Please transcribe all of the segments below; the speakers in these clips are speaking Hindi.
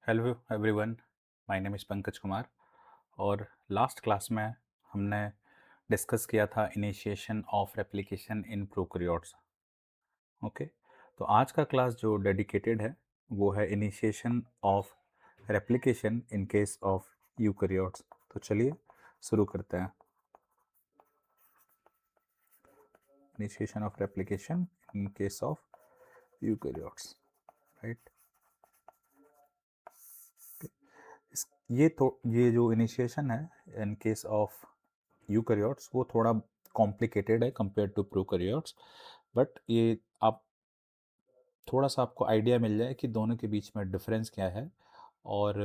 Hello everyone, my name is Pankaj Kumar. और लास्ट क्लास में हमने डिस्कस किया था initiation of replication in prokaryotes. Okay, तो आज का क्लास जो डेडिकेटेड है वो है initiation of replication in case of eukaryotes. तो चलिए शुरू करते हैं। Initiation of replication in case of eukaryotes, right. ये जो इनिशिएशन है इन केस ऑफ यूकैरियोट्स वो थोड़ा कॉम्प्लिकेटेड है कंपेयर टू प्रोकैरियोट्स, बट ये आप थोड़ा सा आपको आइडिया मिल जाए कि दोनों के बीच में डिफरेंस क्या है। और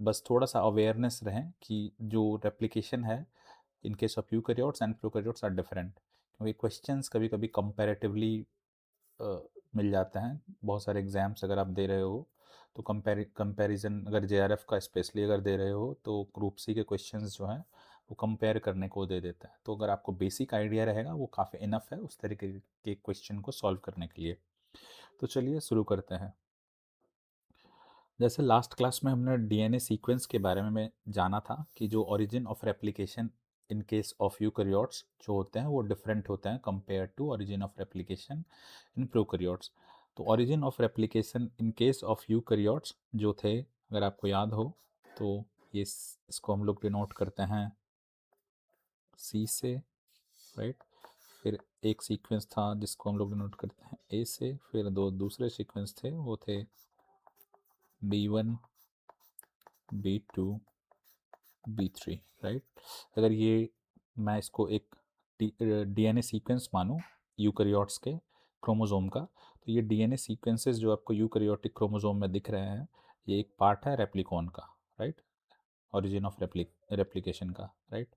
बस थोड़ा सा अवेयरनेस रहें कि जो रेप्लिकेशन है in case of eukaryotes and prokaryotes are different, क्योंकि क्वेश्चंस कभी कभी कंपैरेटिवली मिल जाते हैं। बहुत सारे एग्जाम्स अगर आप दे रहे हो तो कंपैरिजन, अगर जेआरएफ का स्पेशली अगर दे रहे हो तो ग्रुप सी के क्वेश्चंस जो हैं वो कंपेयर करने को दे देता है। तो अगर आपको बेसिक आइडिया रहेगा वो काफ़ी इनफ है उस तरीके के क्वेश्चन को सॉल्व करने के लिए। तो चलिए शुरू करते हैं। जैसे लास्ट क्लास में हमने डीएनए सीक्वेंस के बारे में जाना था कि जो origin of replication in case of eukaryotes जो होते हैं वो डिफरेंट होते हैं compare to origin of replication in prokaryotes. तो origin of replication in case of eukaryotes जो थे, अगर आपको याद हो तो ये इसको हम लोग डिनोट करते हैं सी से, राइट। फिर एक सीक्वेंस था जिसको हम लोग डिनोट करते हैं ए से, फिर दो दूसरे सीक्वेंस थे वो थे B1, B2, B3, राइट। अगर ये मैं इसको एक डीएनए सीक्वेंस मानूं यूकैरियोट्स के क्रोमोसोम का, तो ये डीएनए सीक्वेंसेस जो आपको यूकैरियोटिक क्रोमोसोम में दिख रहे हैं ये एक पार्ट है रेप्लिकॉन का, राइट। ओरिजिन ऑफ रेप्लिकेशन का, राइट,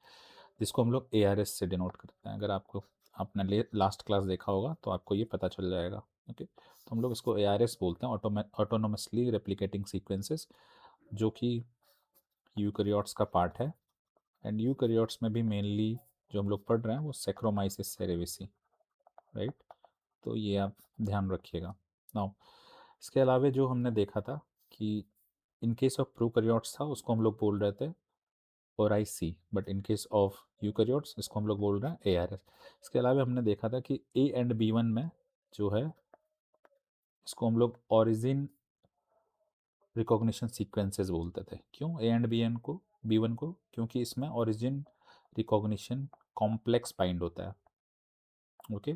जिसको हम लोग एआरएस से डिनोट करते हैं। अगर आपको आपने लास्ट क्लास देखा होगा तो आपको ये पता चल जाएगा। ओके, तो हम लोग इसको एआरएस बोलते हैं, ऑटोनोमसली रेप्लिकेटिंग सीक्वेंसेस, जो कि यूकैरियोट्स का पार्ट है। एंड यूकैरियोट्स में भी मेनली जो हम लोग पढ़ रहे हैं वो सैक्रोमाइसिस सेरेविसी, राइट। तो ये आप ध्यान रखिएगा। नाउ इसके अलावा जो हमने देखा था कि इन केस ऑफ प्रोकैरियोट्स था उसको हम लोग बोल रहे थे और I see, but in case of eukaryotes इसको हम लोग बोल रहे हैं ए आर एस। इसके अलावा हमने देखा था कि ए एंड बी वन में जो है इसको हम लोग ओरिजिन रिकॉग्निशन सीक्वेंसेस बोलते थे। क्यों ए एंड बी वन को? क्योंकि इसमें ओरिजिन रिकॉग्निशन कॉम्प्लेक्स बाइंड होता है। Okay,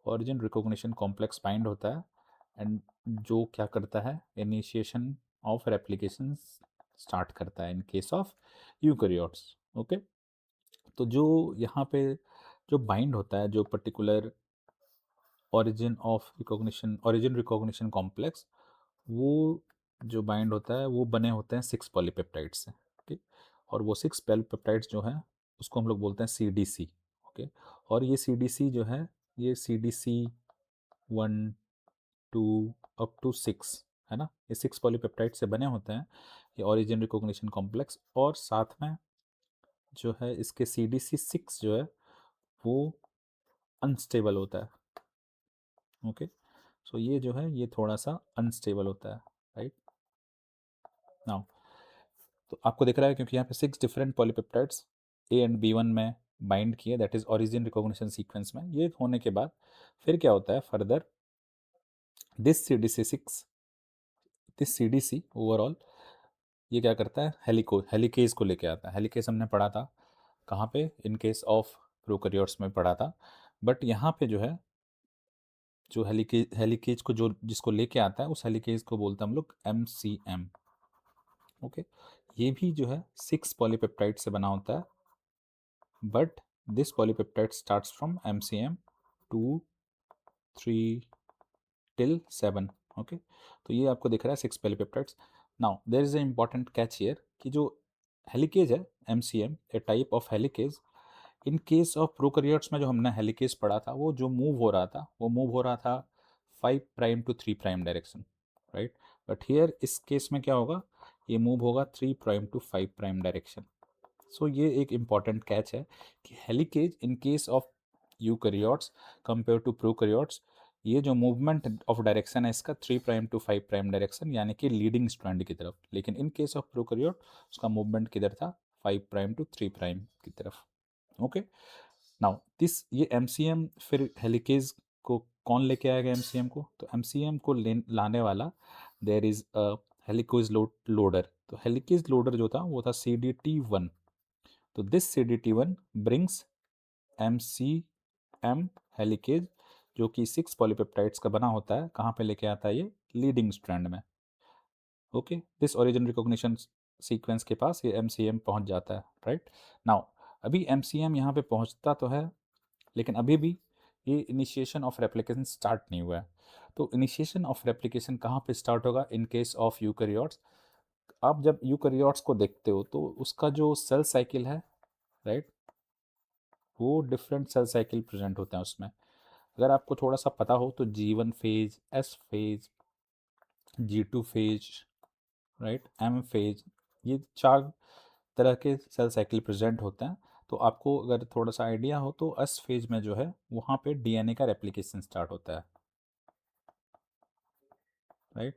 origin recognition complex bind होता है एंड जो क्या करता है इनिशिएशन ऑफ रेप्लिकेशन स्टार्ट करता है in case of eukaryotes. Okay, तो जो यहाँ पे जो बाइंड होता है, जो पर्टिकुलर ओरिजिन रिकॉग्निशन कॉम्प्लेक्स, वो जो बाइंड होता है वो बने होते हैं 6 पॉलीपेप्टाइड से। ओके, और वो 6 पॉलीपेप्टाइड्स जो हैं उसको हम लोग बोलते हैं सी डी सी। ओके, और ये सी डी सी जो है ये C D C 1, 2 up to 6 है ना, ये 6 पॉलीपेप्टाइड से बने होते हैं ये ओरिजिन रिकॉग्निशन कॉम्प्लेक्स। और साथ में जो है इसके सी डी सी 6 जो है वो अनस्टेबल होता है। ओके, सो ये जो है ये थोड़ा सा अनस्टेबल होता है, राइट। नाउ तो आपको दिख रहा है क्योंकि यहाँ पे 6 different polypeptides A and B one में बाइंड किए, that is origin recognition sequence में। ये होने के बाद फिर क्या होता है further, this C D C six, this C D C overall ये क्या करता है, हेलिकेज को लेके आता है। हेलिकेज हमने पढ़ा था कहाँ पे, इन केस ऑफ प्रोकैरियोट्स में पढ़ा था, बट यहाँ पे जो है जो हेलिकेज को जो जिसको लेके आता है उस हेलिकेज को बोलते हैं हम लोग MCM। ओके, ये भी जो है 6 पॉलीपेप्टाइड से बना होता है, but this polypeptide starts from MCM 2, 3 till 7। Okay, तो ये आपको दिख रहा है 6 polypeptides. Now there is a important catch here कि जो हेलिकेज है MCM, a type of helicase, in case of prokaryotes में जो हमने हेलिकेज पढ़ा था वो जो मूव हो रहा था वो मूव हो रहा था 5 prime to 3 prime direction, right. But here इस केस में क्या होगा, ये मूव होगा 3 prime to 5 prime direction. So ये एक इम्पॉर्टेंट कैच है कि helicase in case of eukaryotes compare to prokaryotes, ये जो मूवमेंट ऑफ डायरेक्शन है इसका 3 प्राइम टू 5 प्राइम डायरेक्शन, यानी कि लीडिंग स्ट्रैंड की तरफ, लेकिन इन केस ऑफ प्रोकैरियोट उसका मूवमेंट किधर था, 5 प्राइम टू 3 प्राइम की तरफ। ओके, नाउ दिस ये एमसीएम फिर हेलिकेज को कौन लेके आएगा एमसीएम को, तो एमसीएम को लाने वाला there is a helicase loader. तो हेलिकेज लोडर जो था वो था CDT1। तो this CDT1 brings MCM helicase, जो कि 6 पॉलीपेप्टाइड्स का बना होता है, कहाँ पे लेके आता है ये, लीडिंग स्ट्रैंड में। Okay, this origin recognition sequence के पास ये MCM पहुंच जाता है, राइट। नाउ अभी MCM यहाँ पे पहुंचता तो है, लेकिन अभी भी ये इनिशिएशन ऑफ रेप्लिकेशन स्टार्ट नहीं हुआ है। तो इनिशिएशन ऑफ रेप्लिकेशन कहाँ पे स्टार्ट होगा इन केस ऑफ यूकैरियोट्स। आप जब यूकैरियोट्स को देखते हो तो उसका जो सेल साइकिल है, राइट, वो डिफरेंट सेल साइकिल प्रेजेंट होते हैं उसमें। अगर आपको थोड़ा सा पता हो तो G1 phase, S phase, G2 phase, right, M phase, ये 4 तरह के सेल साइकिल प्रेजेंट होते हैं। तो आपको अगर थोड़ा सा आइडिया हो तो एस फेज में जो है वहाँ पे डीएनए का रेप्लिकेशन स्टार्ट होता है, राइट।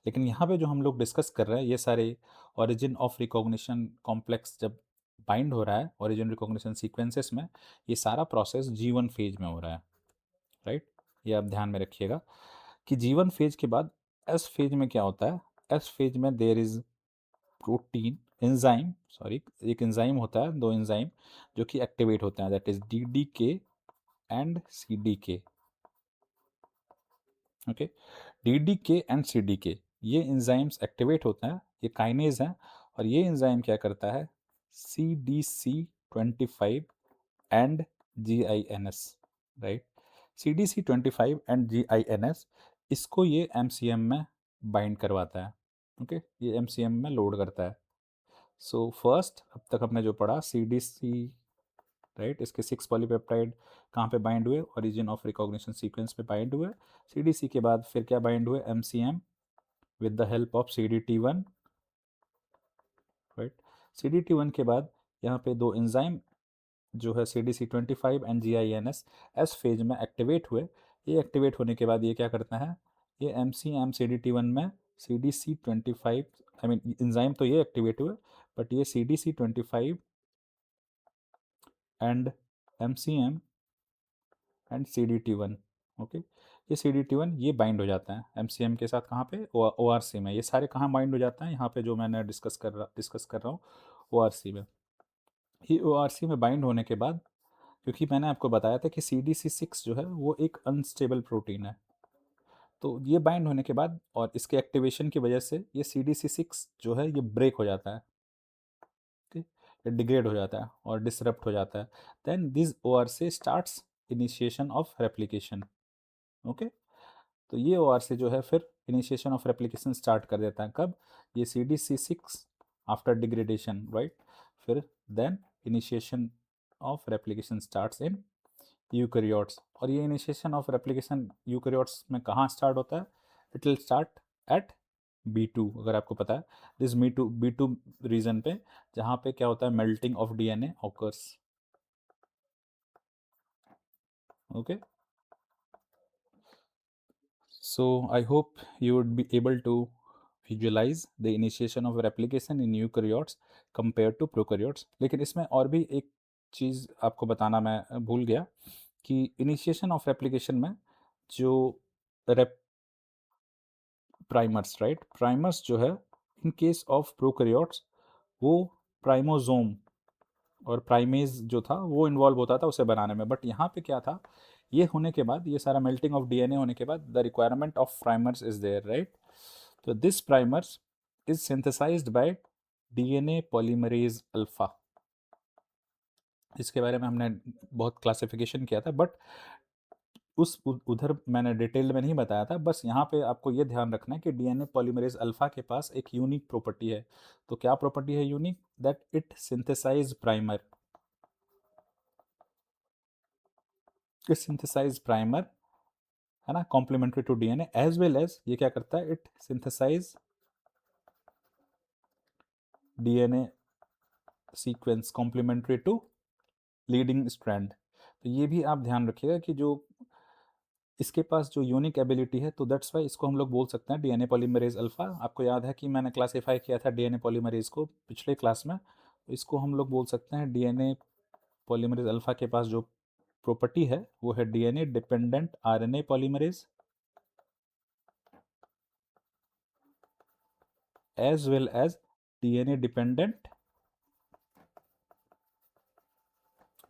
लेकिन यहाँ पे जो हम लोग डिस्कस कर रहे हैं ये सारे ओरिजिन ऑफ रिकॉग्निशन कॉम्प्लेक्स जब बाइंड हो रहा है ओरिजिन रिकॉग्निशन सीक्वेंसेस में, ये सारा प्रोसेस G1 फेज में हो रहा है, राइट। ये आप ध्यान में रखिएगा कि G1 फेज के बाद एस फेज में क्या होता है। एस फेज में there is protein enzyme, sorry, एक एंजाइम होता है, दो एंजाइम जो कि एक्टिवेट होते हैं, that is DDK and CDK। Okay, DDK and CDK ये एंजाइम्स एक्टिवेट होते हैं, ये काइनेज हैं, और ये एंजाइम क्या करता है, CDC25 and GINS, right. CDC25 and GINS, इसको ये MCM में बाइंड करवाता है। ओके, ये MCM में लोड करता है। सो फर्स्ट अब तक हमने जो पढ़ा CDC, राइट, इसके 6 पॉलीपेप्टाइड कहाँ पे बाइंड हुए, ओरिजिन ऑफ रिकॉग्निशन सीक्वेंस पे बाइंड हुए। CDC के बाद फिर क्या बाइंड हुए, MCM with the help of CDT1, right. CDT1 के बाद यहाँ पे दो एंजाइम जो है CDC25 and GINS S phase में एक्टिवेट हुए। ये एक्टिवेट होने के बाद ये क्या करता है, ये MCM CDT1 में CDC25, आई मीन एंजाइम तो ये एक्टिवेट हुए, बट ये CDC25 and MCM and CDT1, okay, ये CDT1 ये बाइंड हो जाता है MCM के साथ, कहाँ पे, ORC में। ये सारे कहाँ बाइंड हो जाता है, यहाँ पे जो मैंने डिस्कस कर रहा हूँ ORC में। ये ORC में बाइंड होने के बाद, क्योंकि मैंने आपको बताया था कि CDC6 जो है वो एक अनस्टेबल प्रोटीन है, तो ये बाइंड होने के बाद और इसके एक्टिवेशन की वजह से ये CDC6 जो है ये ब्रेक हो जाता है, ठीक, ये डिग्रेड हो जाता है और डिसरप्ट हो जाता है। Then this ORC starts initiation of replication. Okay, तो ये ORC जो है फिर इनिशिएशन ऑफ रेप्लिकेशन स्टार्ट कर देता है, कब, ये CDC6 आफ्टर डिग्रेडेशन, राइट। फिर then initiation of replication starts in eukaryotes. और ये इनिशिएशन ऑफ रेप्लिकेशन यूकैरियोट्स में कहाँ स्टार्ट होता है, it will start at B2, अगर आपको पता है, दिस B2 रीजन पे, जहाँ पे क्या होता है, melting of DNA occurs. Okay, so I hope you would be able to visualize the initiation of replication in eukaryotes compared to prokaryotes। लेकिन इसमें और भी एक चीज़ आपको बताना मैं भूल गया कि इनिशिएशन ऑफ रेप्लिकेशन में जो रेप प्राइमर्स, राइट, प्राइमर्स जो है इन केस ऑफ प्रोकैरियोट्स वो प्राइमोसोम और प्राइमेज जो था वो इन्वॉल्व होता था उसे बनाने में, बट यहाँ पे क्या था, ये होने के बाद, ये सारा मेल्टिंग ऑफ DNA होने के बाद the requirement of primers is there, right. तो this primers is synthesised by DNA polymerase alpha. इसके बारे में हमने बहुत क्लासिफिकेशन किया था, बट उधर मैंने डिटेल्ड में नहीं बताया था, बस यहाँ पे आपको ये ध्यान रखना है कि DNA पॉलीमरेज अल्फा के पास एक यूनिक प्रॉपर्टी है। तो क्या प्रॉपर्टी है unique, that it synthesize primer, it synthesize primer, है ना, complementary to DNA, as well as ये क्या करता है, it synthesize DNA sequence complementary to leading strand. तो ये भी आप ध्यान रखिएगा कि जो इसके पास जो यूनिक एबिलिटी है, तो दैट्स वाई इसको हम लोग बोल सकते हैं डीएनए पॉलीमरेज अल्फ़ा। आपको याद है कि मैंने क्लासीफाई किया था डीएनए पॉलीमरेज को पिछले क्लास में, तो इसको हम लोग बोल सकते हैं डीएनए पॉलीमरेज अल्फ़ा के पास जो प्रॉपर्टी है वो है DNA dependent RNA polymerase as well as DNA dependent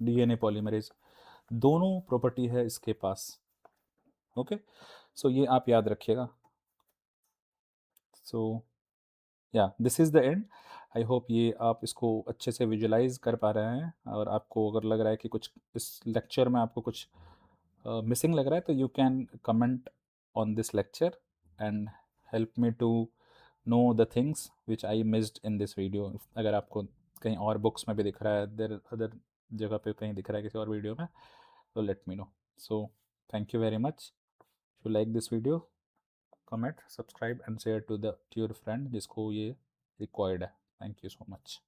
DNA polymerase, दोनों प्रॉपर्टी है इसके पास। ओके, सो ये आप याद रखिएगा। सो या this is the end. I hope ये आप इसको अच्छे से विजुलाइज कर पा रहे हैं, और आपको अगर लग रहा है कि कुछ इस लेक्चर में आपको कुछ मिसिंग लग रहा है, तो you can comment on this lecture and help me to know the things which I missed in this video. अगर आपको कहीं और बुक्स में भी दिख रहा है, देर अदर जगह पे कहीं दिख रहा है किसी और वीडियो में, तो let me know. So thank you very much. If you like this video, comment, subscribe and share to your friend जिसको ये रिक्वायर्ड है। Thank you so much.